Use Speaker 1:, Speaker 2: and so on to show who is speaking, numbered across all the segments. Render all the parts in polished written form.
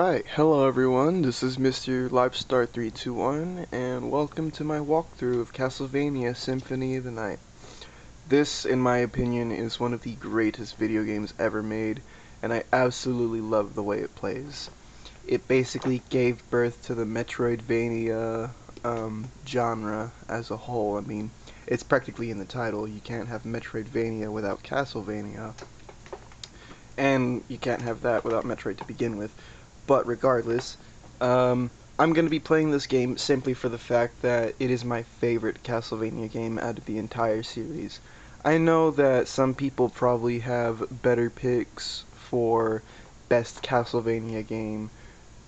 Speaker 1: Alright, hello everyone, this is Mr. Livestar321, and welcome to my walkthrough of Castlevania Symphony of the Night. This, in my opinion, is one of the greatest video games ever made, and I absolutely love the way it plays. It basically gave birth to the Metroidvania genre as a whole. I mean, it's practically in the title. You can't have Metroidvania without Castlevania, and you can't have that without Metroid to begin with. But regardless, I'm going to be playing this game simply for the fact that it is my favorite Castlevania game out of the entire series. I know that some people probably have better picks for best Castlevania game,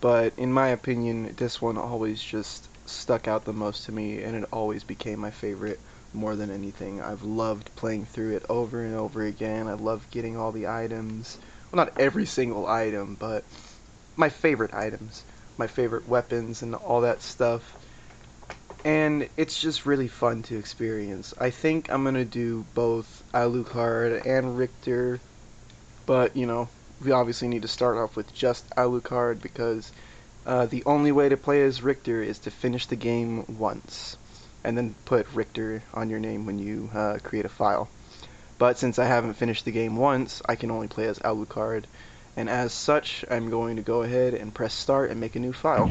Speaker 1: but in my opinion, this one always just stuck out the most to me, and it always became my favorite more than anything. I've loved playing through it over and over again. I love getting all the items. Well, not every single item, but my favorite items, my favorite weapons and all that stuff, and it's just really fun to experience. I think I'm gonna do both Alucard and Richter, but you know, we obviously need to start off with just Alucard because the only way to play as Richter is to finish the game once and then put Richter on your name when you create a file. But since I haven't finished the game once, I can only play as Alucard, and as such, I'm going to go ahead and press start and make a new file.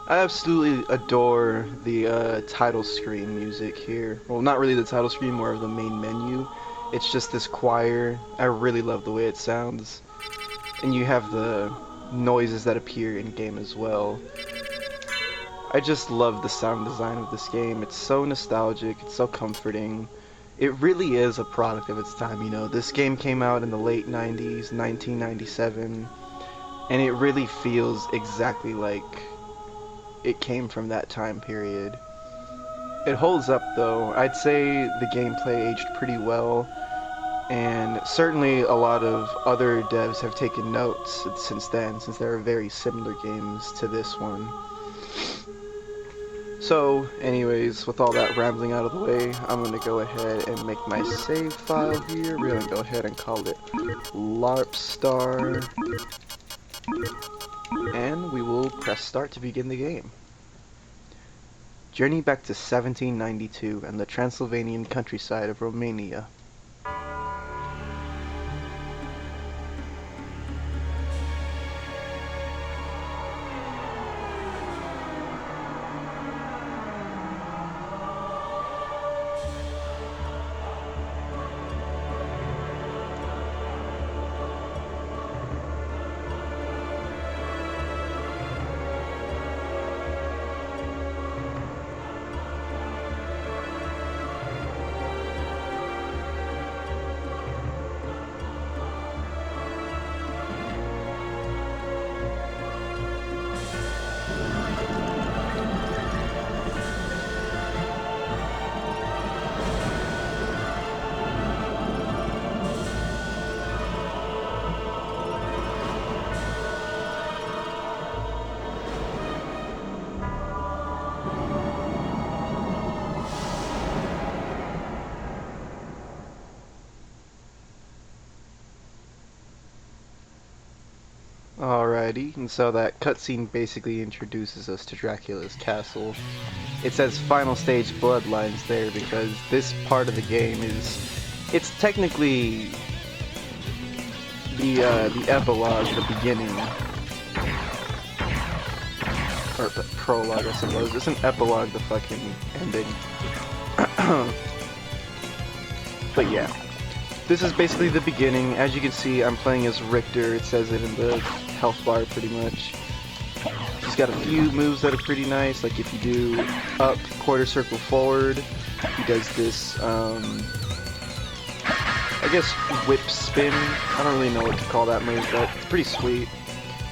Speaker 1: I absolutely adore the title screen music here. Well, not really the title screen, more of the main menu. It's just this choir. I really love the way it sounds. And you have the noises that appear in game as well. I just love the sound design of this game. It's so nostalgic, it's so comforting. It really is a product of its time, you know. This game came out in the late 90s, 1997, and it really feels exactly like it came from that time period. It holds up though. I'd say the gameplay aged pretty well, and certainly a lot of other devs have taken notes since then, since there are very similar games to this one. So, anyways, with all that rambling out of the way, I'm going to go ahead and make my save file here. We're going to go ahead and call it LARPstar, and we will press start to begin the game. Journey back to 1792 and the Transylvanian countryside of Romania. Alrighty, and so that cutscene basically introduces us to Dracula's castle. It says final stage bloodlines there because this part of the game it's technically the epilogue, the beginning, or the prologue I suppose. It's an epilogue, the fucking ending. But yeah. This is basically the beginning. As you can see, I'm playing as Richter. It says it in the health bar pretty much. He's got a few moves that are pretty nice, like if you do up, quarter circle forward, he does this, I guess whip spin. I don't really know what to call that move, but it's pretty sweet.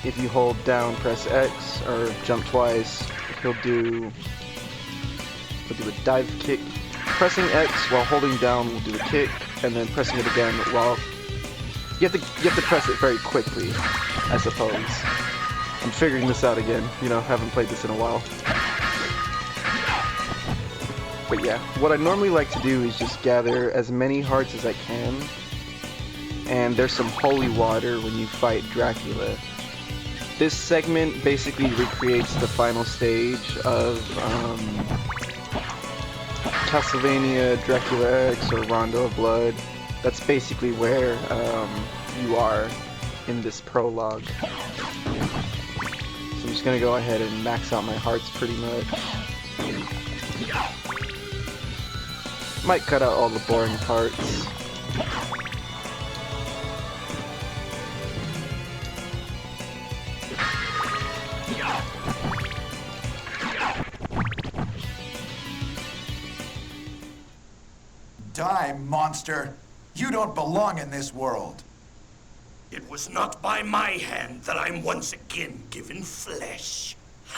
Speaker 1: If you hold down, press X, or jump twice, he'll do a dive kick. Pressing X while holding down will do a kick, and then pressing it again while you have to press it very quickly, I suppose. I'm figuring this out again, you know, haven't played this in a while. But yeah, what I normally like to do is just gather as many hearts as I can, and there's some holy water when you fight Dracula. This segment basically recreates the final stage of Castlevania, Dracula X, or Rondo of Blood. That's basically where you are in this prologue. So I'm just gonna go ahead and max out my hearts pretty much. Might cut out all the boring parts.
Speaker 2: Die, monster! You don't belong in this world!
Speaker 3: It was not by my hand that I'm once again given flesh.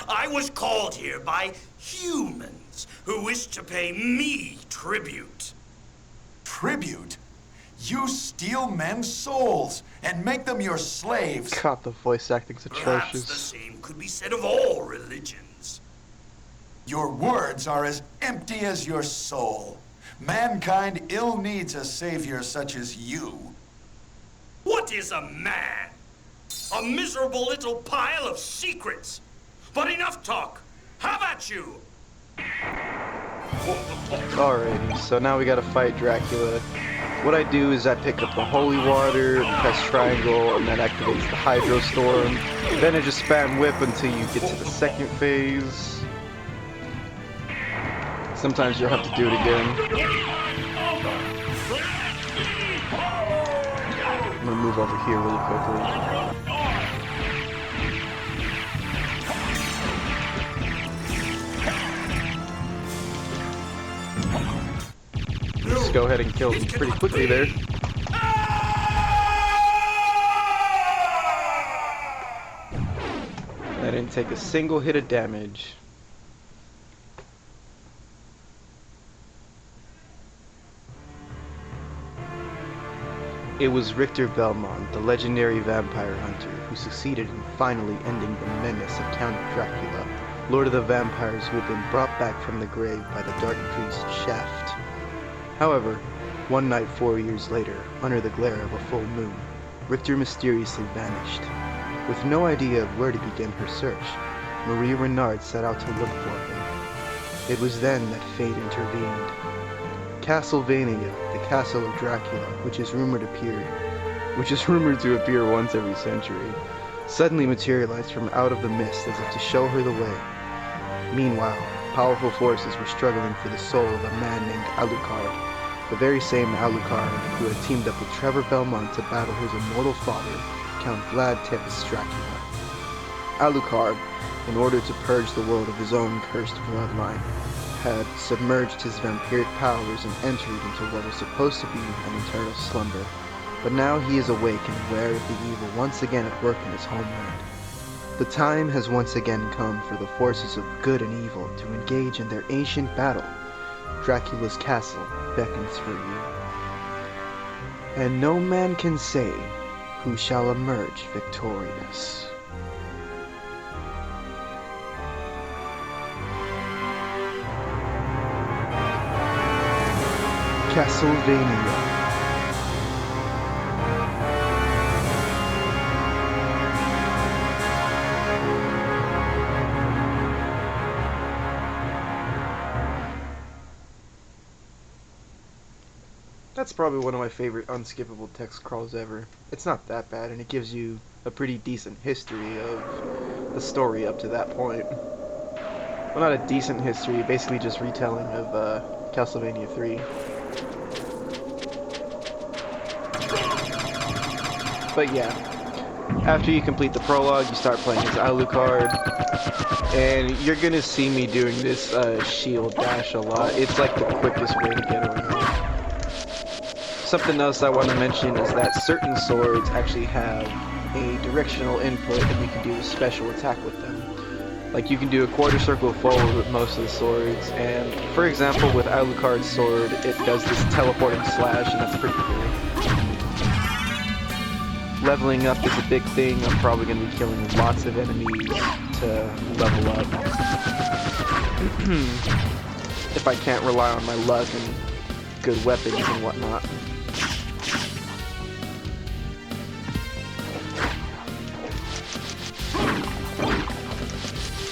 Speaker 3: I was called here by humans who wish to pay me tribute.
Speaker 2: Tribute? You steal men's souls and make them your slaves.
Speaker 1: God, the voice acting's
Speaker 3: Perhaps the
Speaker 1: atrocious.
Speaker 3: same could be said of all religions.
Speaker 2: Your words are as empty as your soul. Mankind ill needs a savior such as you.
Speaker 3: What is a man? A miserable little pile of secrets. But enough talk. Have at you!
Speaker 1: Alrighty, so now we gotta fight Dracula. What I do is I pick up the holy water, press triangle, and that activates the hydro storm. Then I just spam whip until you get to the second phase. Sometimes you'll have to do it again. I'm gonna move over here really quickly. Just go ahead and kill him pretty quickly there. I didn't take a single hit of damage. It was Richter Belmont, the legendary vampire hunter, who succeeded in finally ending the menace of Count Dracula, lord of the vampires who had been brought back from the grave by the dark priest Shaft. However, one night 4 years later, under the glare of a full moon, Richter mysteriously vanished. With no idea of where to begin her search, Marie Renard set out to look for him. It was then that fate intervened. Castlevania, the Castle of Dracula, which is rumored to appear once every century, suddenly materialized from out of the mist as if to show her the way. Meanwhile, powerful forces were struggling for the soul of a man named Alucard, the very same Alucard who had teamed up with Richter Belmont to battle his immortal father, Count Dracula. Alucard, in order to purge the world of his own cursed bloodline, had submerged his vampiric powers and entered into what was supposed to be an eternal slumber. But now he is awake and aware of the evil once again at work in his homeland. The time has once again come for the forces of good and evil to engage in their ancient battle. Dracula's castle beckons for you. And no man can say who shall emerge victorious. Castlevania. That's probably one of my favorite unskippable text crawls ever. It's not that bad, and it gives you a pretty decent history of the story up to that point. Well, not a decent history, basically just retelling of Castlevania 3. But yeah, after you complete the prologue, you start playing as Alucard, and you're gonna see me doing this shield dash a lot. It's like the quickest way to get around. Something else I want to mention is that certain swords actually have a directional input, and you can do a special attack with them. Like you can do a quarter circle forward with most of the swords, and for example with Alucard's sword, it does this teleporting slash, and that's pretty cool. Leveling up is a big thing. I'm probably going to be killing lots of enemies to level up. If I can't rely on my luck and good weapons and whatnot.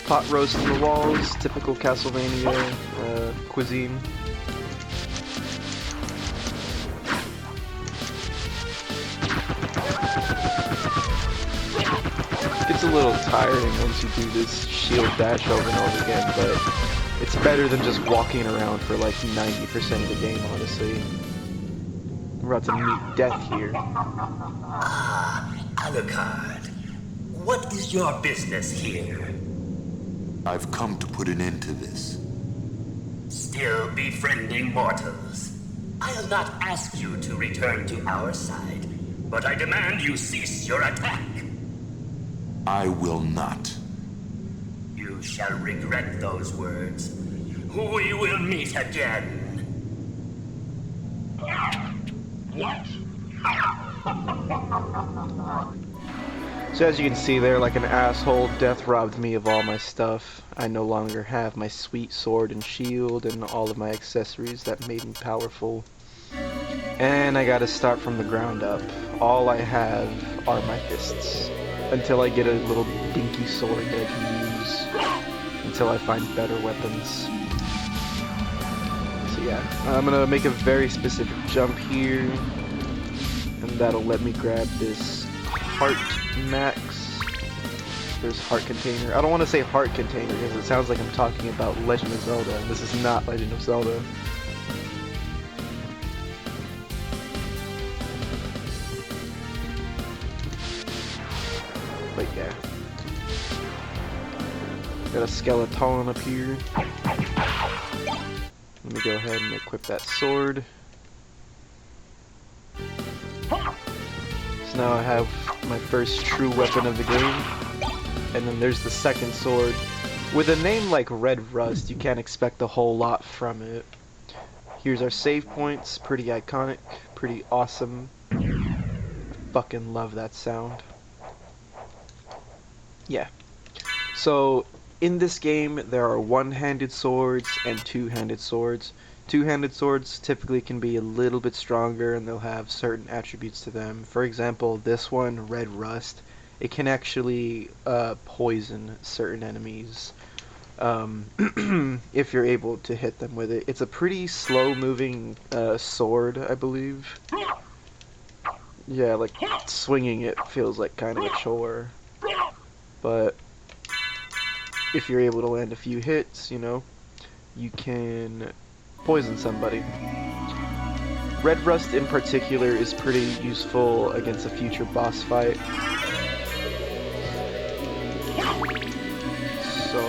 Speaker 1: pot roast in the walls, typical Castlevania cuisine. It's a little tiring once you do this shield dash over and over again, but it's better than just walking around for like 90% of the game, honestly. We're about to meet death here.
Speaker 4: Ah, Alucard. What is your business here?
Speaker 2: I've come to put an end to this.
Speaker 4: Still befriending mortals. I'll not ask you to return to our side, but I demand you cease your attack.
Speaker 2: I will not.
Speaker 4: You shall regret those words. We will meet again. What?
Speaker 1: So as you can see there, like an asshole, death robbed me of all my stuff. I no longer have my sweet sword and shield and all of my accessories that made me powerful. And I gotta start from the ground up. All I have are my fists. Until I get a little dinky sword that I can use. Until I find better weapons. So yeah, I'm gonna make a very specific jump here. And that'll let me grab this heart max. There's heart container. I don't want to say heart container because it sounds like I'm talking about Legend of Zelda, and this is not Legend of Zelda. But yeah. Got a skeleton up here. Let me go ahead and equip that sword. So now I have my first true weapon of the game. And then there's the second sword. With a name like Red Rust, you can't expect a whole lot from it. Here's our save points. Pretty iconic. Pretty awesome. I fucking love that sound. Yeah. So, in this game, there are one-handed swords and two-handed swords. Two-handed swords typically can be a little bit stronger and they'll have certain attributes to them. For example, this one, Red Rust, it can actually poison certain enemies if you're able to hit them with it. It's a pretty slow-moving sword, I believe. Yeah, like swinging it feels like kind of a chore. But if you're able to land a few hits, you know, you can poison somebody. Red Rust in particular is pretty useful against a future boss fight. So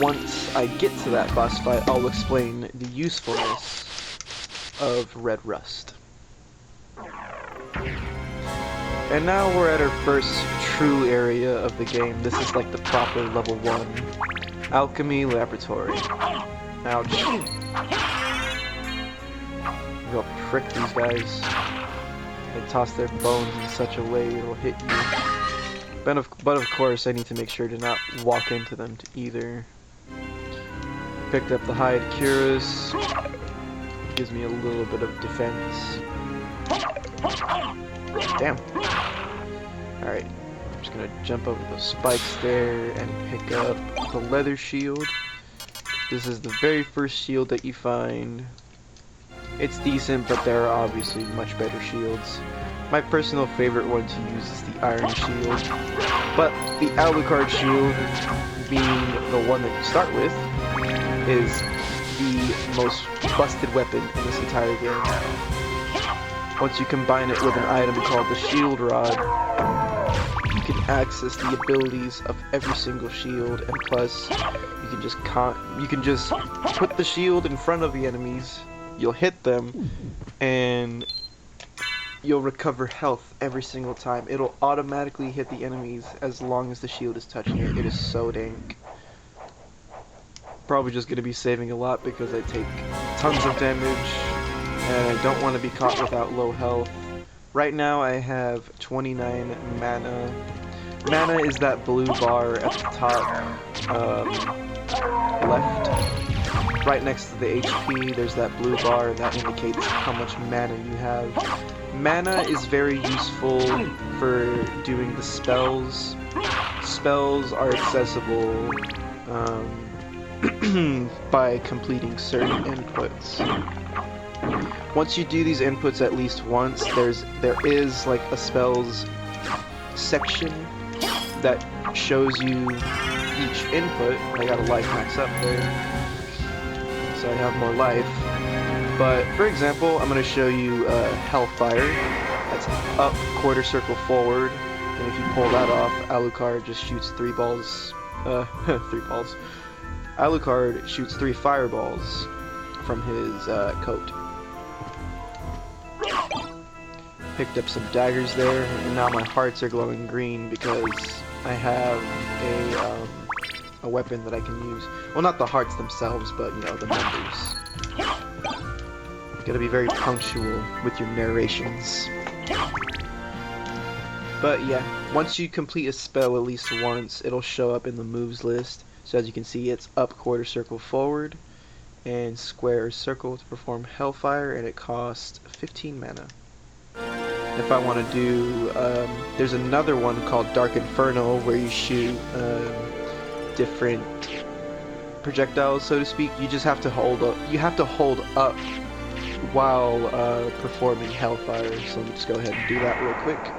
Speaker 1: once I get to that boss fight, I'll explain the usefulness of Red Rust. And now we're at our first true area of the game. This is like the proper level 1. Alchemy Laboratory. Ouch. You'll prick these guys. They toss their bones in such a way it'll hit you. But of course, I need to make sure to not walk into them either. Picked up the hide cuirass. Gives me a little bit of defense. Damn. Alright. I'm just gonna jump over those spikes there and pick up the leather shield. This is the very first shield that you find. It's decent, but there are obviously much better shields. My personal favorite one to use is the iron shield. But the Alucard shield, being the one that you start with, is the most busted weapon in this entire game. Once you combine it with an item called the shield rod, you can access the abilities of every single shield, and plus you can just put the shield in front of the enemies, you'll hit them, and you'll recover health every single time. It'll automatically hit the enemies as long as the shield is touching it. It is so dank. Probably just gonna be saving a lot because I take tons of damage and I don't want to be caught without low health. Right now I have 29 mana. Mana is that blue bar at the top left. Right next to the HP, there's that blue bar, and that indicates how much mana you have. Mana is very useful for doing the spells. Spells are accessible by completing certain inputs. Once you do these inputs at least once, there is like a spells section that shows you each input. I got a life max up there, so I have more life. But for example, I'm going to show you Hellfire. That's up quarter circle forward, and if you pull that off, Alucard just shoots 3 balls. 3 balls. Alucard shoots 3 fireballs from his coat. Picked up some daggers there, and now my hearts are glowing green because I have a weapon that I can use. Well, not the hearts themselves, but you know, the numbers. You gotta be very punctual with your narrations. But yeah, once you complete a spell at least once, it'll show up in the moves list. So as you can see, it's up quarter circle forward and square or circle to perform Hellfire, and it costs 15 mana. If I want to do, there's another one called Dark Inferno where you shoot different projectiles, so to speak. You just have to hold up. You have to hold up while performing Hellfire. So let's go ahead and do that real quick.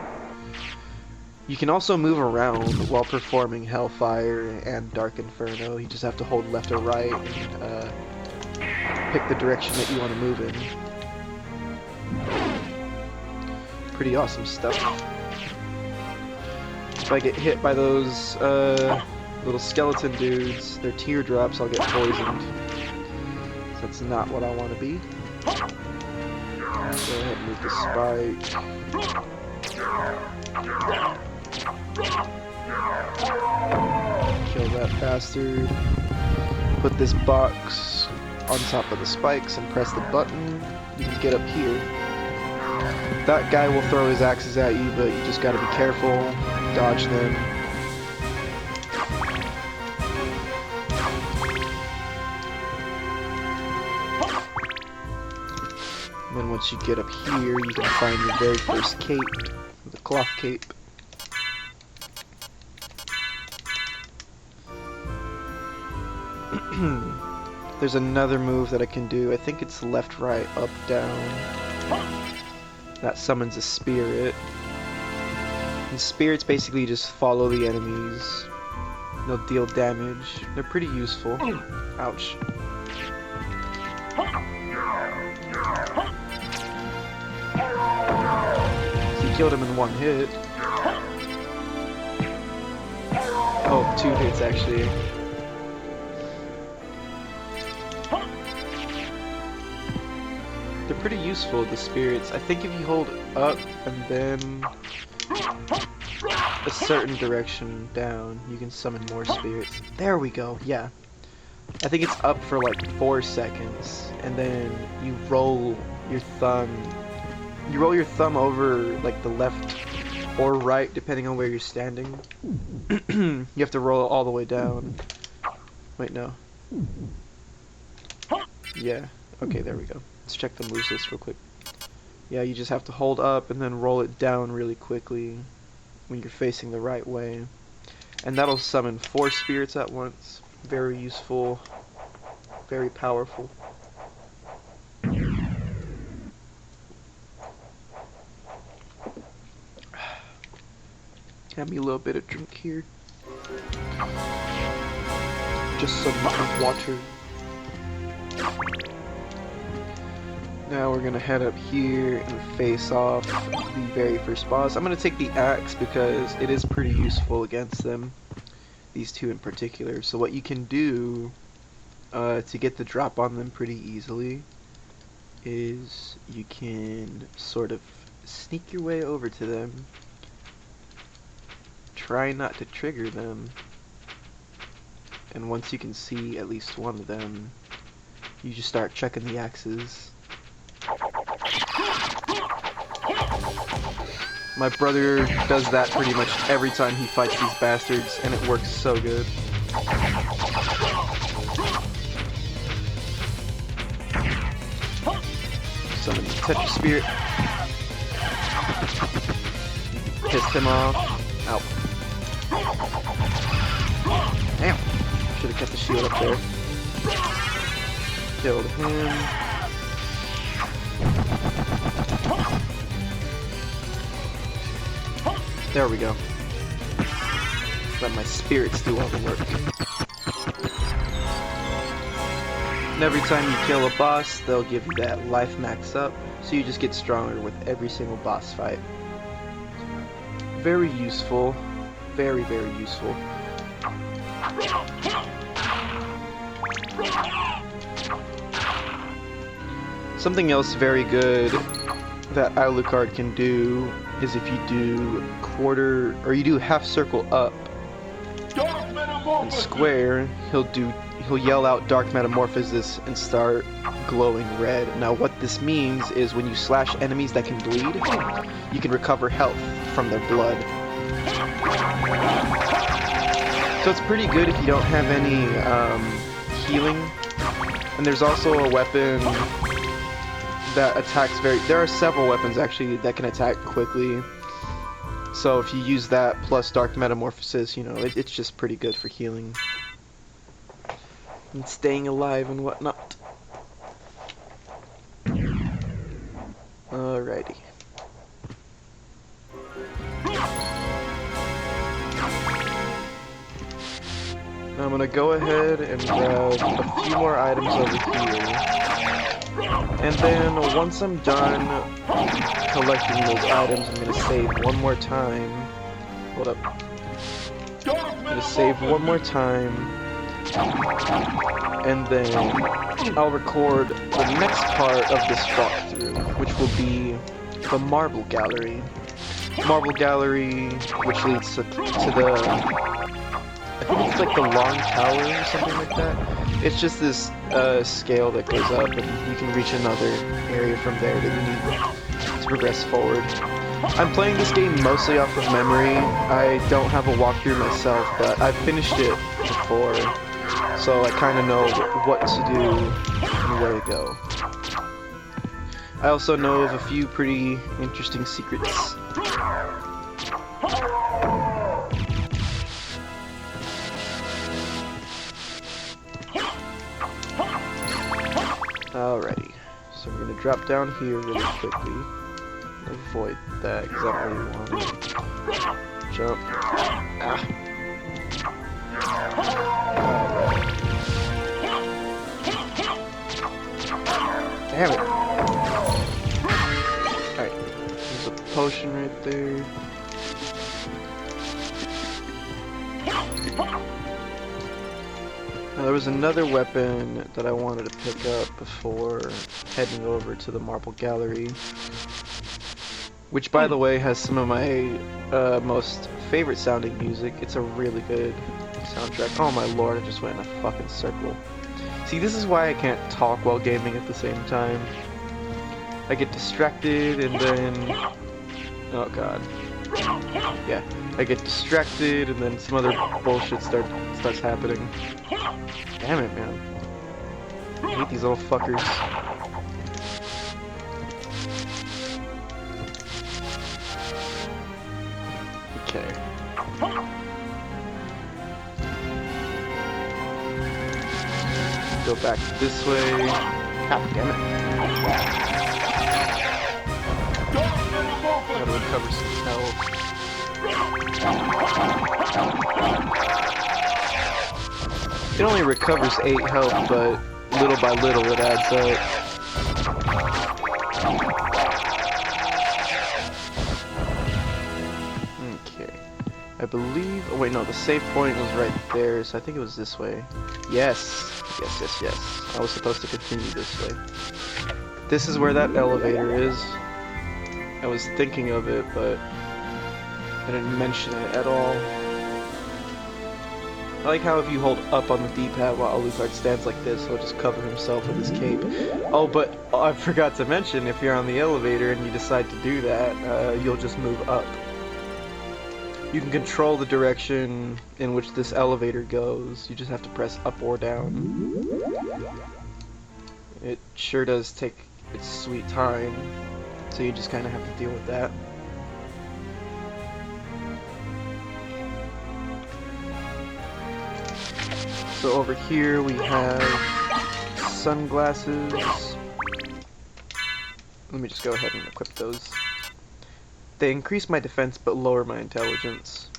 Speaker 1: You can also move around while performing Hellfire and Dark Inferno. You just have to hold left or right and pick the direction that you want to move in. Pretty awesome stuff. If I get hit by those little skeleton dudes, their teardrops, I'll get poisoned. So that's not what I want to be. Go ahead and move the spike. Kill that bastard. Put this box on top of the spikes and press the button. You can get up here. That guy will throw his axes at you, but you just gotta be careful, dodge them. And then once you get up here, you can find your very first cape, the cloth cape. There's another move that I can do. I think it's left, right, up, down. That summons a spirit. And spirits basically just follow the enemies. They'll deal damage. They're pretty useful. Ouch. So you killed him in 1 hit. Oh, 2 hits actually. They're pretty useful, the spirits. I think if you hold up and then a certain direction down, you can summon more spirits. There we go, yeah. I think it's up for like 4 seconds, and then you roll your thumb. You roll your thumb over like the left or right, depending on where you're standing. You have to roll it all the way down. Wait, no. Yeah, okay, there we go. Let's check the moves list real quick. Yeah, you just have to hold up and then roll it down really quickly when you're facing the right way. And that'll summon 4 spirits at once. Very useful. Very powerful. Have me a little bit of drink here. Just some water. Now we're gonna head up here and face off the very first boss. I'm gonna take the axe because it is pretty useful against them. These 2 in particular. So what you can do to get the drop on them pretty easily is you can sort of sneak your way over to them. Try not to trigger them. And once you can see at least one of them, you just start checking the axes. My brother does that pretty much every time he fights these bastards, and it works so good. somebody touch your spirit. Pissed him off. Ow. Damn. Should have kept the shield up there. Killed him. There we go. Let my spirits do all the work. And every time you kill a boss, they'll give you that life max up, so you just get stronger with every single boss fight. Very useful. Very, very useful. Something else very good that Alucard can do is if you do quarter, or you do half circle up and square, he'll yell out Dark Metamorphosis and start glowing red. Now what this means is when you slash enemies that can bleed, you can recover health from their blood. So it's pretty good if you don't have any healing. And there's also a weapon that attacks there are several weapons actually that can attack quickly. So if you use that plus Dark Metamorphosis, you know, it's just pretty good for healing and staying alive and whatnot. Alrighty. Now I'm gonna go ahead and grab a few more items over here. And then once I'm done collecting those items, I'm gonna save one more time. Hold up. I'm gonna save one more time. And then I'll record the next part of this walkthrough, which will be the Marble Gallery. Marble Gallery, which leads to the... I think it's like the Long Tower or something like that. It's just this scale that goes up and you can reach another area from there that you need to progress forward. I'm playing this game mostly off of memory. I don't have a walkthrough myself, but I've finished it before, so I kind of know what to do and where to go. I also know of a few pretty interesting secrets. Alrighty, so we're gonna drop down here really quickly. Avoid that because I don't really want to jump. Ah. Damn it! Alright, there's a potion right there. Now, there was another weapon that I wanted to pick up before heading over to the Marble Gallery, which by the way has some of my most favorite sounding music. It's a really good soundtrack. Oh my lord, I just went in a fucking circle. See, this is why I can't talk while gaming at the same time. I get distracted and then... oh god. Yeah, I get distracted and then some other bullshit starts happening. Damn it, man. I hate these little fuckers. Okay. Go back this way. God damn it. Gotta recover some health. It only recovers 8 health, but little by little it adds up. Okay. I believe... oh wait, no, the save point was right there, so I think it was this way. Yes! Yes, yes, yes. I was supposed to continue this way. This is where that elevator is. I was thinking of it, but I didn't mention it at all. I like how if you hold up on the D-pad while Alucard stands like this, he'll just cover himself with his cape. Oh, but I forgot to mention, if you're on the elevator and you decide to do that, you'll just move up. You can control the direction in which this elevator goes. You just have to press up or down. It sure does take its sweet time, so you just kind of have to deal with that. So over here we have sunglasses. Let me just go ahead and equip those. They increase my defense but lower my intelligence.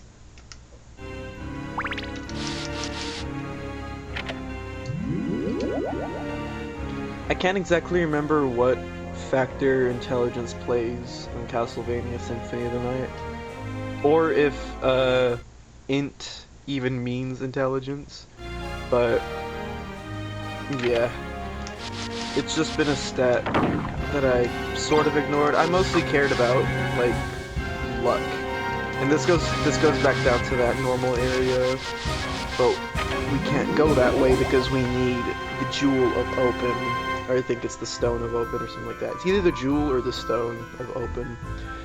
Speaker 1: I can't exactly remember what factor intelligence plays in Castlevania Symphony of the Night, or if int even means intelligence, but yeah, it's just been a stat that I sort of ignored. I mostly cared about like luck, and this goes back down to that normal area, but we can't go that way because we need the Jewel of Open. Or I think it's the Stone of Open or something like that. It's either the Jewel or the Stone of Open.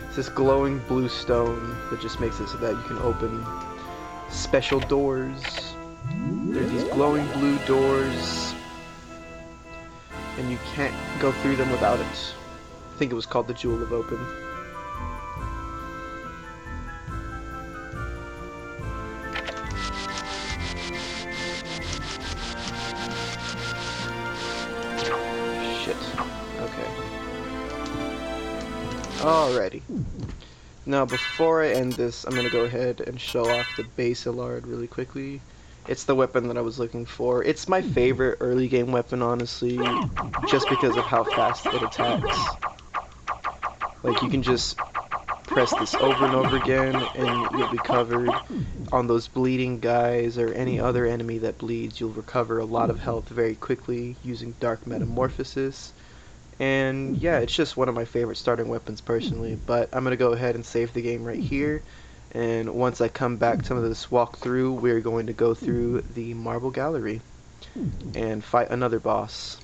Speaker 1: It's this glowing blue stone that just makes it so that you can open special doors. There are these glowing blue doors, and you can't go through them without it. I think it was called the Jewel of Open. Alrighty. Now before I end this, I'm gonna go ahead and show off the base Alchemy really quickly. It's the weapon that I was looking for. It's my favorite early game weapon, honestly, just because of how fast it attacks. Like, you can just press this over and over again and you'll be covered. On those bleeding guys or any other enemy that bleeds, you'll recover a lot of health very quickly using Dark Metamorphosis. And yeah, it's just one of my favorite starting weapons personally, but I'm going to go ahead and save the game right here, and once I come back to this walkthrough, we're going to go through the Marble Gallery and fight another boss.